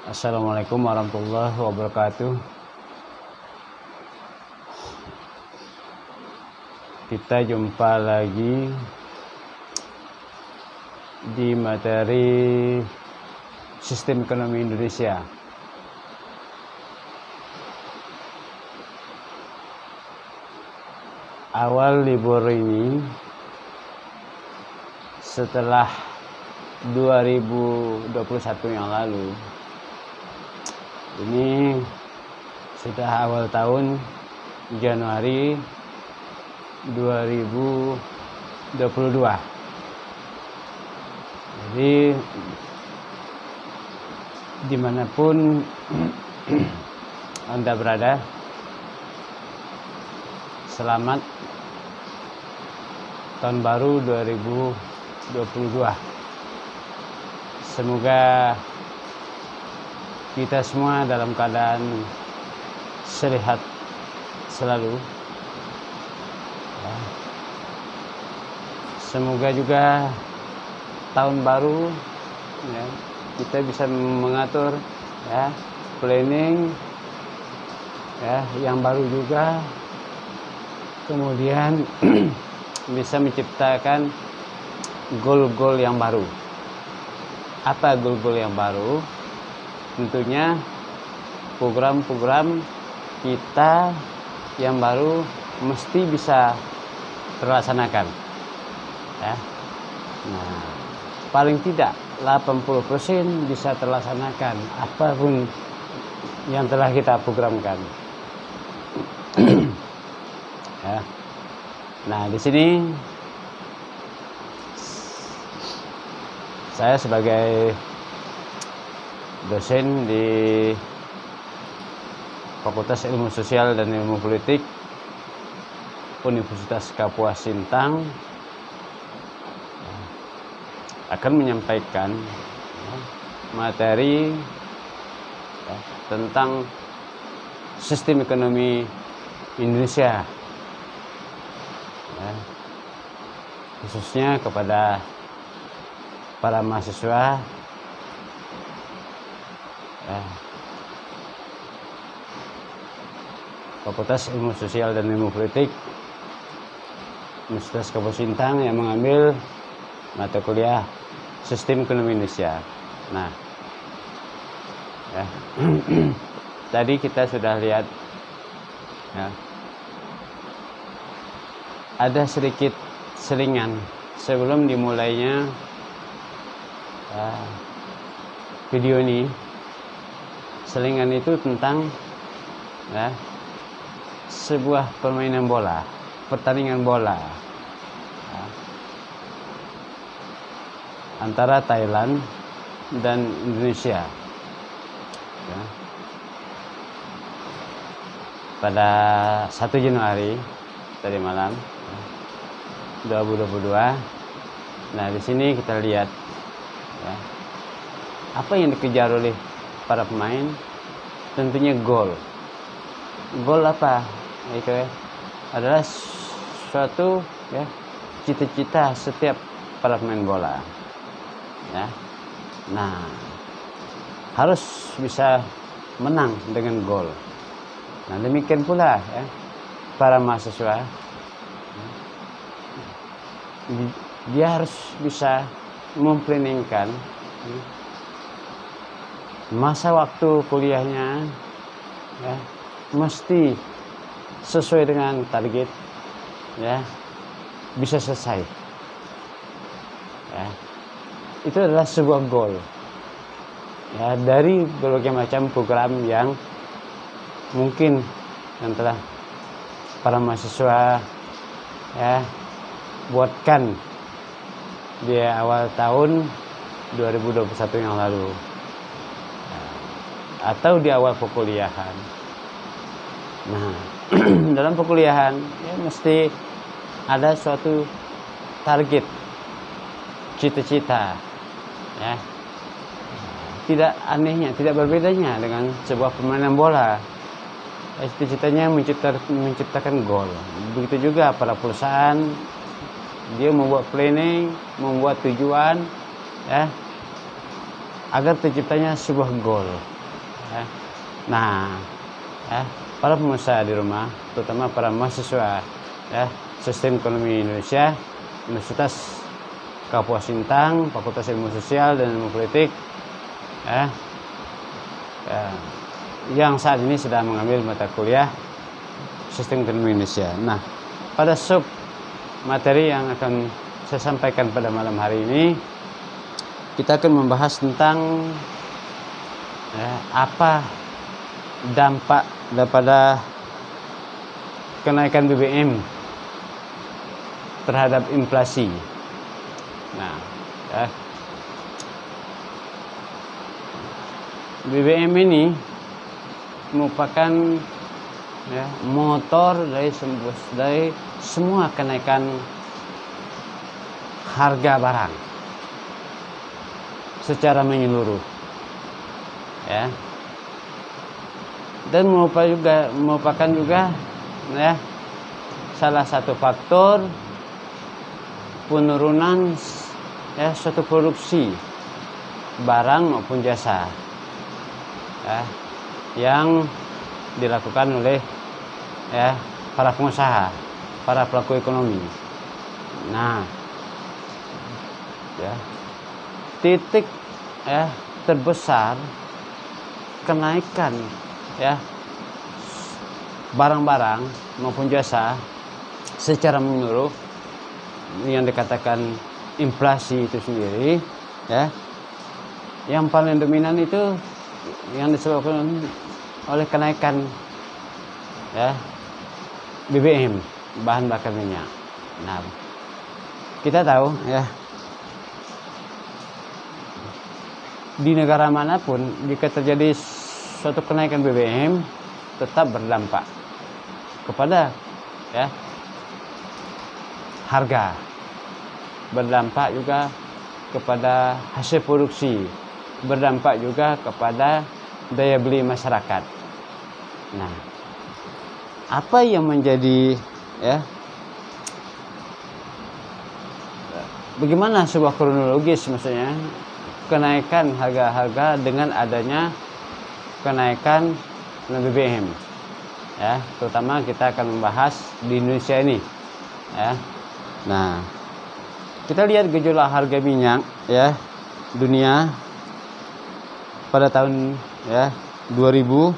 Assalamualaikum warahmatullahi wabarakatuh. Kita jumpa lagi di materi sistem ekonomi Indonesia. Awal libur ini setelah 2021 yang lalu, ini sudah awal tahun Januari 2022. Jadi dimanapun Anda berada, selamat tahun baru 2022. Semoga kita semua dalam keadaan sehat selalu. Semoga juga tahun baru ya, kita bisa mengatur ya, planning ya, yang baru juga. Kemudian bisa menciptakan goal-goal yang baru. Apa goal-goal yang baru? Tentunya program-program kita yang baru mesti bisa terlaksanakan ya. Nah, paling tidak 80% bisa terlaksanakan apapun yang telah kita programkan. Ya. Nah, di sini saya sebagai dosen di Fakultas Ilmu Sosial dan Ilmu Politik Universitas Kapuas Sintang akan menyampaikan materi tentang sistem ekonomi Indonesia, khususnya kepada para mahasiswa Fakultas Ilmu Sosial dan Ilmu Politik Universitas Kapuas Sintang yang mengambil mata kuliah Sistem Ekonomi Indonesia. Nah, ya. Tadi kita sudah lihat ya, ada sedikit selingan sebelum dimulainya video ini. Selingan itu tentang ya, sebuah permainan bola, pertandingan bola ya, antara Thailand dan Indonesia ya, pada 1 Januari tadi malam 2022. Nah, di sini kita lihat ya, apa yang dikejar oleh para pemain. Tentunya gol. Gol apa? Itu ya, adalah suatu ya, cita-cita setiap para pemain bola. Ya. Nah, harus bisa menang dengan gol. Nah, demikian pula ya, para mahasiswa, dia harus bisa memplanningkan masa waktu kuliahnya ya, mesti sesuai dengan target ya, bisa selesai ya. Itu adalah sebuah goal ya, dari berbagai macam program yang mungkin yang telah para mahasiswa ya buatkan di awal tahun 2021 yang lalu atau di awal perkuliahan. Nah, dalam perkuliahan ya mesti ada suatu target, cita-cita ya. Tidak anehnya, tidak berbedanya dengan sebuah permainan bola. Cita-citanya menciptakan gol. Begitu juga para perusahaan, dia membuat planning, membuat tujuan ya, agar terciptanya sebuah gol. ya. Nah, ya, para pengusaha di rumah, terutama para mahasiswa ya Sistem Ekonomi Indonesia, Universitas Kapuas Sintang, Fakultas Ilmu Sosial dan Ilmu Politik, ya, yang saat ini sedang mengambil mata kuliah Sistem Ekonomi Indonesia. Nah, pada sub materi yang akan saya sampaikan pada malam hari ini, kita akan membahas tentang ya, apa dampak daripada kenaikan BBM terhadap inflasi. Nah, ya, BBM ini merupakan ya, motor dari semua kenaikan harga barang secara menyeluruh, ya. Dan merupakan juga ya salah satu faktor penurunan ya suatu produksi barang maupun jasa ya, yang dilakukan oleh ya para pengusaha, para pelaku ekonomi. Nah, ya, titik ya terbesar kenaikan ya barang-barang maupun jasa secara menyeluruh yang dikatakan inflasi itu sendiri ya, yang paling dominan itu yang disebabkan oleh kenaikan ya BBM, bahan bakar minyak. Nah, kita tahu ya di negara manapun jika terjadi suatu kenaikan BBM tetap berdampak kepada ya harga, berdampak juga kepada hasil produksi, berdampak juga kepada daya beli masyarakat. Nah, apa yang menjadi ya bagaimana sebuah kronologis maksudnya kenaikan harga-harga dengan adanya kenaikan BBM ya, terutama kita akan membahas di Indonesia ini ya. Nah, kita lihat gejolak harga minyak ya dunia pada tahun ya 2000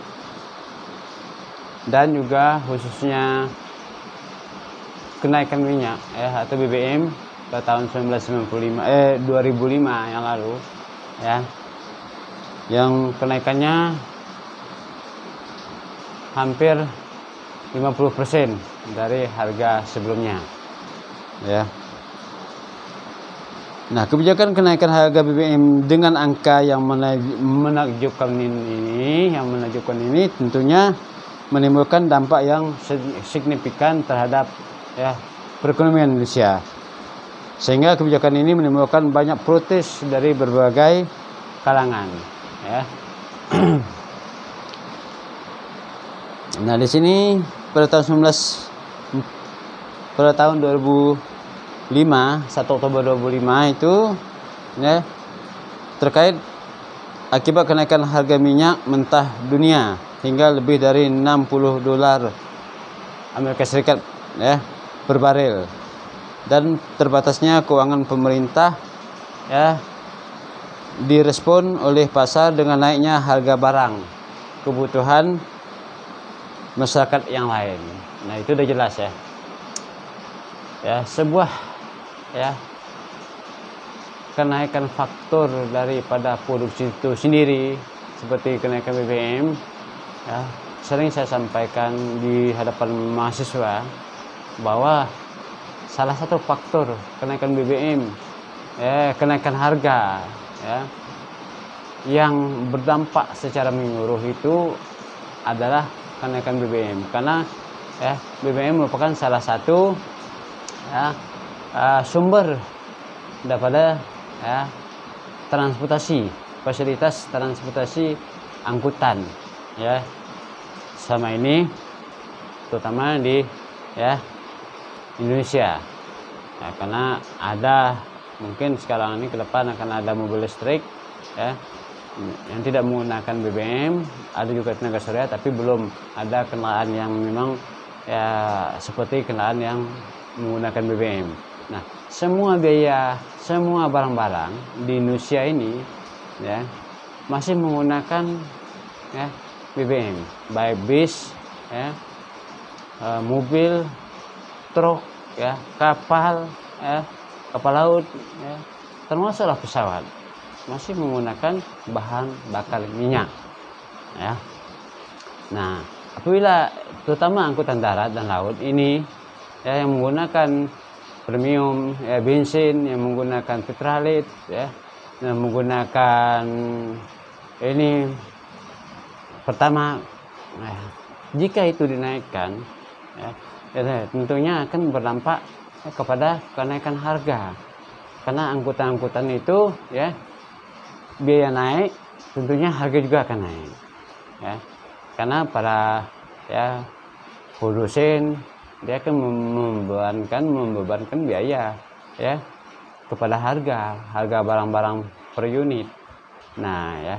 dan juga khususnya kenaikan minyak ya atau BBM pada tahun 2005 yang lalu ya, yang kenaikannya hampir 50% dari harga sebelumnya ya. Nah, kebijakan kenaikan harga BBM dengan angka yang menakjubkan ini tentunya menimbulkan dampak yang signifikan terhadap ya perekonomian Indonesia, sehingga kebijakan ini menimbulkan banyak protes dari berbagai kalangan ya. Nah, di sini pada tahun 2005, 1 Oktober 2005 itu ya terkait akibat kenaikan harga minyak mentah dunia hingga lebih dari $60 Amerika Serikat ya per barel, dan terbatasnya keuangan pemerintah ya direspon oleh pasar dengan naiknya harga barang kebutuhan masyarakat yang lain. Nah, itu udah jelas ya. Ya, sebuah ya kenaikan faktor daripada produksi itu sendiri seperti kenaikan BBM ya, sering saya sampaikan di hadapan mahasiswa bahwa salah satu faktor kenaikan BBM kenaikan harga ya yang berdampak secara menyeluruh itu adalah kenaikan BBM, karena ya BBM merupakan salah satu ya sumber daripada ya transportasi, fasilitas transportasi angkutan ya selama ini, terutama di ya Indonesia ya, karena ada mungkin sekarang ini ke depan akan ada mobil listrik ya yang tidak menggunakan BBM, ada juga tenaga surya, tapi belum ada kendaraan yang memang ya seperti kendaraan yang menggunakan BBM. Nah, semua biaya, semua barang-barang di Indonesia ini ya masih menggunakan ya BBM, baik bis, ya, mobil, truk, ya, kapal, ya, kapal laut, ya, termasuklah pesawat masih menggunakan bahan bakar minyak, ya. Nah, apabila terutama angkutan darat dan laut ini ya yang menggunakan premium, ya, bensin, yang menggunakan petrolait, ya, yang menggunakan ini pertama, ya, jika itu dinaikkan, ya, ya, tentunya akan berdampak ya, kepada kenaikan harga, karena angkutan-angkutan itu ya biaya naik, tentunya harga juga akan naik, ya, karena para ya produsen dia akan membebankan biaya ya kepada harga barang-barang per unit. Nah ya,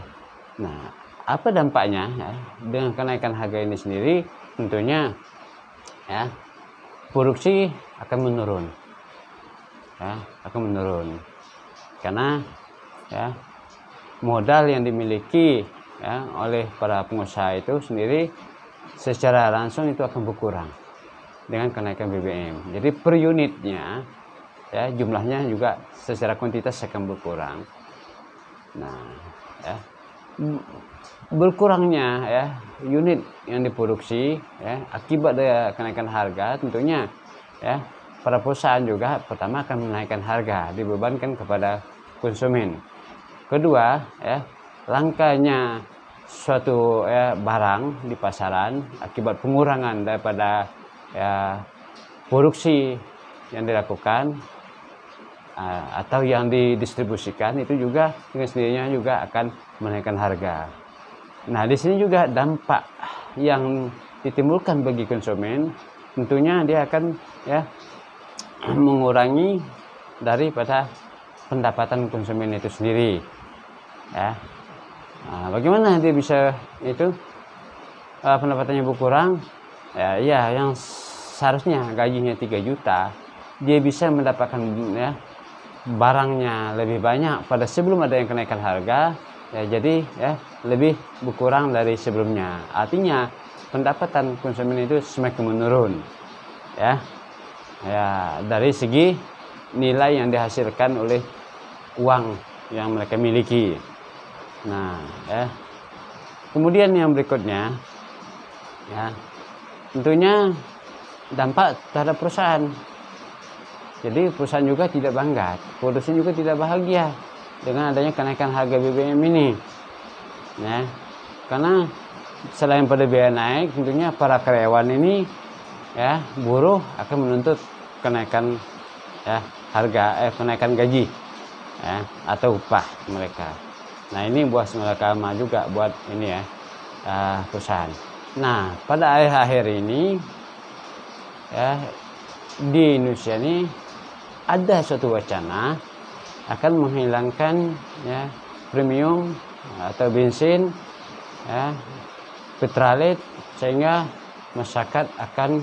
nah apa dampaknya ya, dengan kenaikan harga ini sendiri? Tentunya ya produksi akan menurun, ya, akan menurun, karena ya modal yang dimiliki ya oleh para pengusaha itu sendiri secara langsung itu akan berkurang dengan kenaikan BBM. Jadi per unitnya ya jumlahnya juga secara kuantitas akan berkurang. Nah ya berkurangnya ya unit yang diproduksi ya akibat dari kenaikan harga, tentunya ya para perusahaan juga pertama akan menaikkan harga, dibebankan kepada konsumen. Kedua, ya, langkanya suatu ya, barang di pasaran akibat pengurangan daripada ya, produksi yang dilakukan atau yang didistribusikan itu juga dengan sendirinya juga akan menaikkan harga. Nah, di sini juga dampak yang ditimbulkan bagi konsumen, tentunya dia akan ya mengurangi daripada pendapatan konsumen itu sendiri. Ya, nah, bagaimana dia bisa itu pendapatannya berkurang? Ya, ya, yang seharusnya gajinya 3 juta, dia bisa mendapatkan ya barangnya lebih banyak pada sebelum ada yang kenaikan harga. Ya, jadi ya lebih berkurang dari sebelumnya. Artinya pendapatan konsumen itu semakin menurun. Ya, ya dari segi nilai yang dihasilkan oleh uang yang mereka miliki. Nah, ya. Kemudian yang berikutnya, ya, tentunya dampak terhadap perusahaan. Jadi perusahaan juga tidak bangga, produsen juga tidak bahagia dengan adanya kenaikan harga BBM ini. Ya, karena selain pada biaya naik, tentunya para karyawan ini, ya, buruh akan menuntut kenaikan ya harga, kenaikan gaji, ya, atau upah mereka. Nah ini buat mereka juga buat ini ya perusahaan. Nah pada akhir-akhir ini ya di Indonesia ini ada suatu wacana akan menghilangkan ya premium atau bensin ya petrolait, sehingga masyarakat akan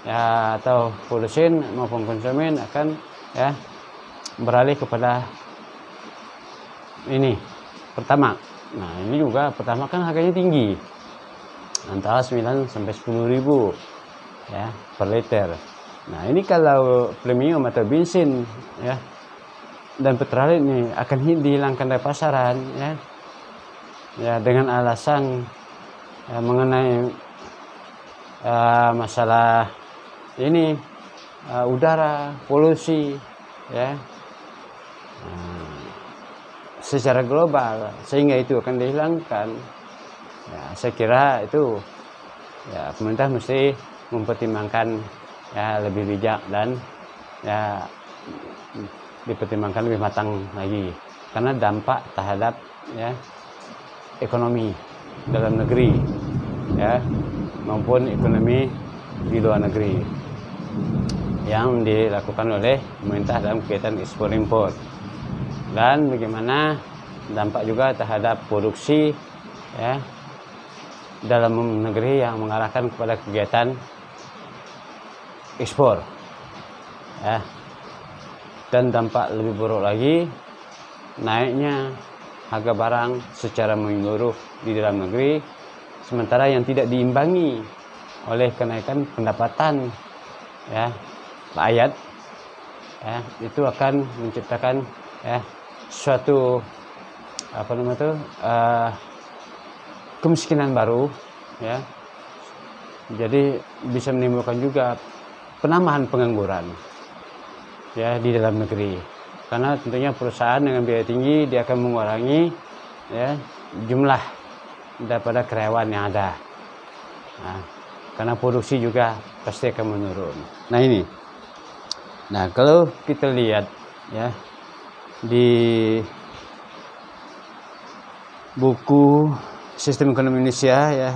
ya atau produsen maupun konsumen akan ya beralih kepada ini pertama. Nah ini juga pertama kan harganya tinggi, antara 9 sampai 10 ribu ya per liter. Nah ini kalau premium atau bensin ya dan petrolait ini akan dihilangkan dari pasaran ya, ya dengan alasan ya, mengenai masalah ini udara, polusi ya secara global, sehingga itu akan dihilangkan. Ya, saya kira itu ya pemerintah mesti mempertimbangkan ya lebih bijak dan ya dipertimbangkan lebih matang lagi, karena dampak terhadap ya ekonomi dalam negeri ya maupun ekonomi di luar negeri yang dilakukan oleh pemerintah dalam kegiatan ekspor impor, dan bagaimana dampak juga terhadap produksi ya dalam negeri yang mengarahkan kepada kegiatan ekspor ya. Dan dampak lebih buruk lagi, naiknya harga barang secara menyeluruh di dalam negeri, sementara yang tidak diimbangi oleh kenaikan pendapatan ya rakyat ya, itu akan menciptakan ya suatu kemiskinan baru ya. Jadi bisa menimbulkan juga penambahan pengangguran ya di dalam negeri, karena tentunya perusahaan dengan biaya tinggi dia akan mengurangi ya jumlah daripada karyawan yang ada. Nah, karena produksi juga pasti akan menurun. Nah ini, nah kalau kita lihat ya di buku Sistem Ekonomi Indonesia ya,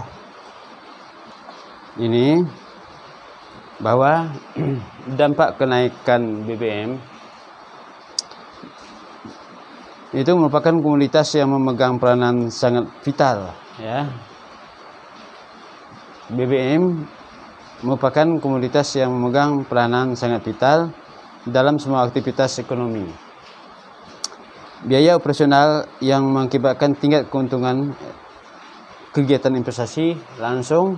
ini bahwa dampak kenaikan BBM itu merupakan komoditas yang memegang peranan sangat vital ya. BBM merupakan komoditas yang memegang peranan sangat vital dalam semua aktivitas ekonomi. Biaya operasional yang mengakibatkan tingkat keuntungan kegiatan investasi langsung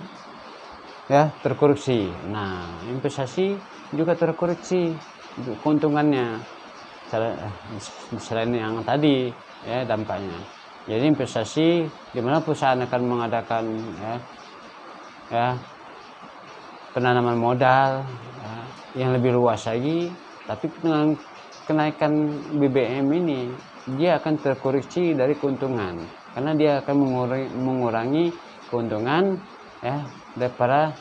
ya terkoreksi. Nah, investasi juga terkoreksi keuntungannya selain yang tadi ya dampaknya. Jadi investasi di mana perusahaan akan mengadakan ya penanaman modal ya, yang lebih luas lagi, tapi dengan kenaikan BBM ini dia akan terkoreksi dari keuntungan, karena dia akan mengurangi keuntungan ya daripada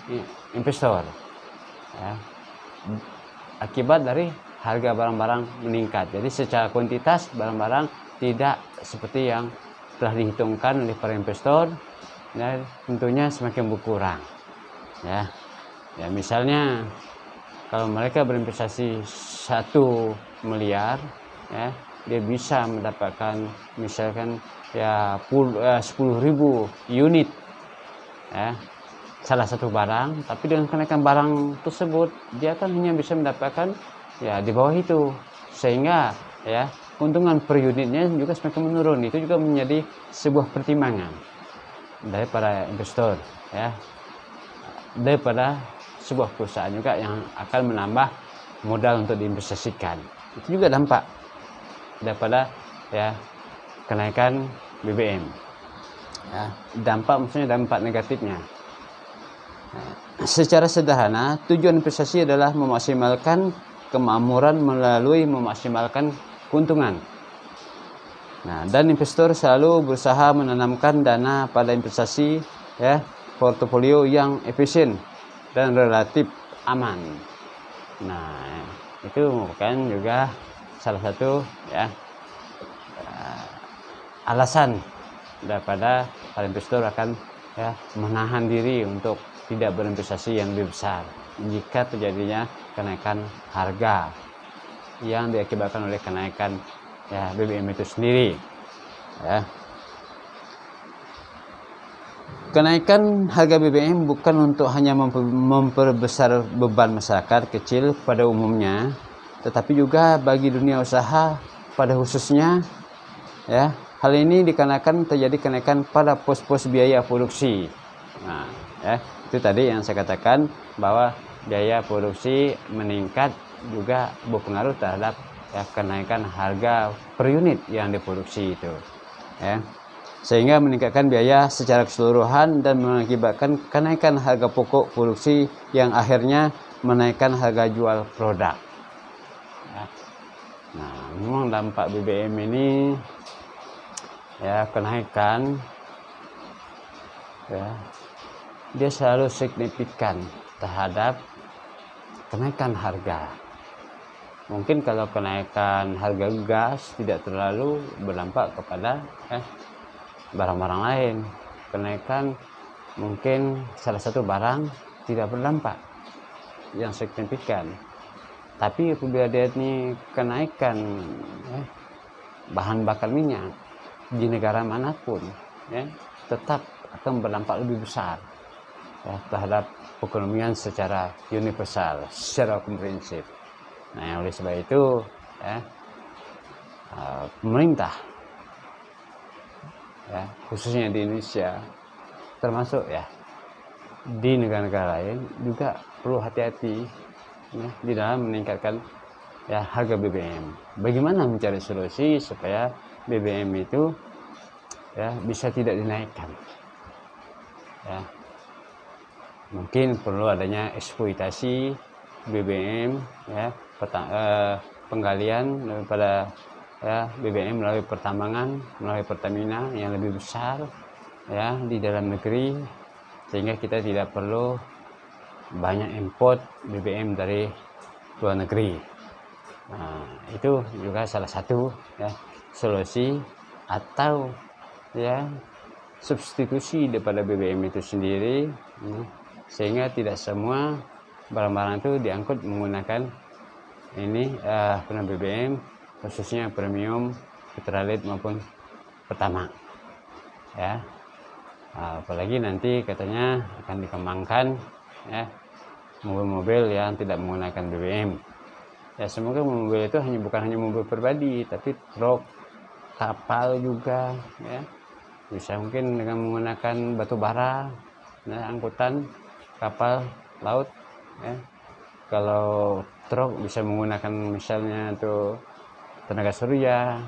investor ya, akibat dari harga barang-barang meningkat. Jadi secara kuantitas barang-barang tidak seperti yang telah dihitungkan oleh para investor ya, tentunya semakin berkurang ya. Ya misalnya kalau mereka berinvestasi 1 miliar ya, dia bisa mendapatkan misalkan ya 10.000 unit ya salah satu barang, tapi dengan kenaikan barang tersebut dia kan hanya bisa mendapatkan ya di bawah itu, sehingga ya keuntungan per unitnya juga semakin menurun. Itu juga menjadi sebuah pertimbangan dari para investor ya, daripada sebuah perusahaan juga yang akan menambah modal untuk diinvestasikan. Itu juga dampak daripada ya kenaikan BBM ya. Dampak maksudnya dampak negatifnya. Secara sederhana, tujuan investasi adalah memaksimalkan kemakmuran melalui memaksimalkan keuntungan. Nah, dan investor selalu berusaha menanamkan dana pada investasi ya, portofolio yang efisien dan relatif aman. Nah, itu merupakan juga salah satu ya alasan daripada para investor akan ya menahan diri untuk tidak berinvestasi yang lebih besar jika terjadinya kenaikan harga yang diakibatkan oleh kenaikan ya BBM itu sendiri ya. Kenaikan harga BBM bukan untuk hanya memperbesar beban masyarakat kecil pada umumnya, tetapi juga bagi dunia usaha pada khususnya ya. Hal ini dikarenakan terjadi kenaikan pada pos-pos biaya produksi. Nah, ya, itu tadi yang saya katakan bahwa biaya produksi meningkat juga berpengaruh terhadap ya, kenaikan harga per unit yang diproduksi itu. Ya. Sehingga meningkatkan biaya secara keseluruhan dan mengakibatkan kenaikan harga pokok produksi yang akhirnya menaikkan harga jual produk. Ya. Nah, memang dampak BBM ini ya kenaikan ya dia selalu signifikan terhadap kenaikan harga. Mungkin kalau kenaikan harga gas tidak terlalu berdampak kepada barang-barang lain. Kenaikan mungkin salah satu barang tidak berdampak yang signifikan. Tapi apabila dia ini kenaikan bahan bakar minyak, di negara manapun, ya, tetap akan berdampak lebih besar, ya, terhadap perekonomian secara universal, secara komprehensif. Nah, oleh sebab itu, ya, pemerintah, ya, khususnya di Indonesia, termasuk ya di negara-negara lain juga perlu hati-hati, ya, di dalam meningkatkan, ya, harga BBM. Bagaimana mencari solusi supaya BBM itu, ya, bisa tidak dinaikkan, ya. Mungkin perlu adanya eksploitasi BBM, ya, penggalian daripada, ya, BBM melalui pertambangan, melalui Pertamina yang lebih besar, ya, di dalam negeri, sehingga kita tidak perlu banyak import BBM dari luar negeri. Nah, itu juga salah satu, ya, solusi atau, ya, substitusi daripada BBM itu sendiri, ya, sehingga tidak semua barang-barang itu diangkut menggunakan ini BBM, khususnya premium, Pertalite maupun Pertamax, ya. Apalagi nanti katanya akan dikembangkan, ya, mobil-mobil yang tidak menggunakan BBM. Ya, semoga mobil itu bukan hanya mobil pribadi, tapi truk, kapal juga, ya, bisa mungkin dengan menggunakan batu bara, ya, angkutan kapal laut, ya. Kalau truk bisa menggunakan misalnya tuh tenaga surya,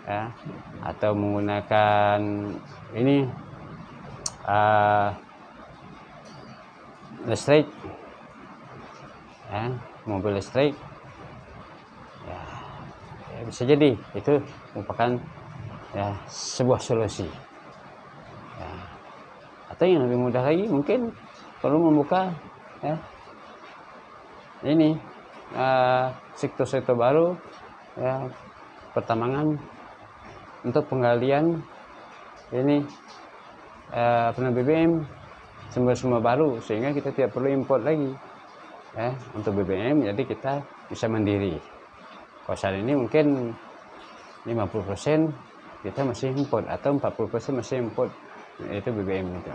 ya, atau menggunakan ini listrik, ya, mobil listrik, ya, ya, bisa jadi itu merupakan, ya, sebuah solusi, ya. Atau yang lebih mudah lagi mungkin perlu membuka, ya, ini sektor-sektor baru, ya, pertambangan untuk penggalian ini BBM, sumber-sumber baru, sehingga kita tidak perlu import lagi, ya, untuk BBM. Jadi kita bisa mandiri. Kalau saat ini mungkin 50% kita masih import atau 40% masih import, itu BBM itu.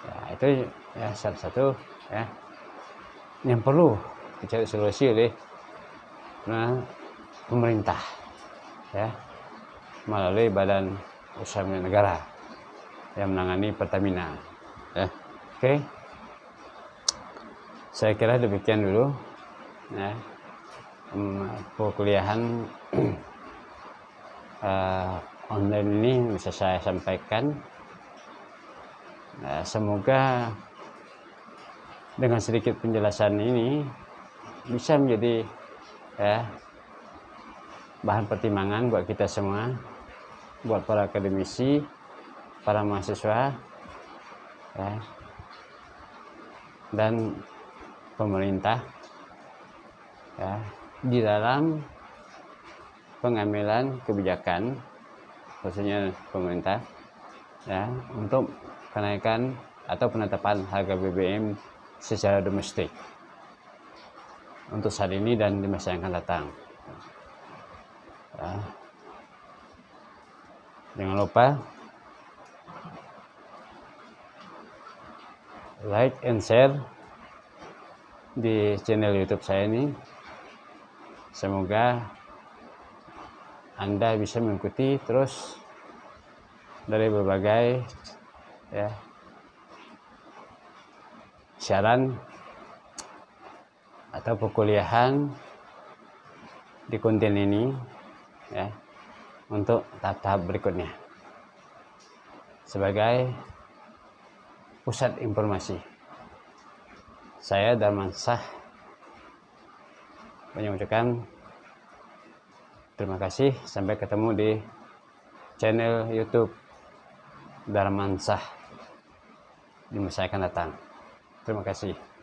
Ya, itu, ya, salah satu, ya, yang perlu dicari solusi oleh pemerintah, ya, melalui Badan Usaha Milik Negara yang menangani Pertamina, ya. Oke, saya kira demikian dulu, ya, perkuliahan online ini bisa saya sampaikan. Semoga dengan sedikit penjelasan ini bisa menjadi, ya, bahan pertimbangan buat kita semua, buat para akademisi, para mahasiswa, ya, dan pemerintah, ya, di dalam pengambilan kebijakan, khususnya pemerintah, ya, untuk kenaikan atau penetapan harga BBM secara domestik untuk saat ini dan di masa yang akan datang. Ya. Jangan lupa like and share di channel YouTube saya ini. Semoga Anda bisa mengikuti terus dari berbagai, ya, siaran atau perkuliahan di konten ini, ya, untuk tahap-tahap berikutnya sebagai pusat informasi. Saya Darmansyah mengucapkan terima kasih. Sampai ketemu di channel YouTube Darmansyah di masa yang akan datang. Terima kasih.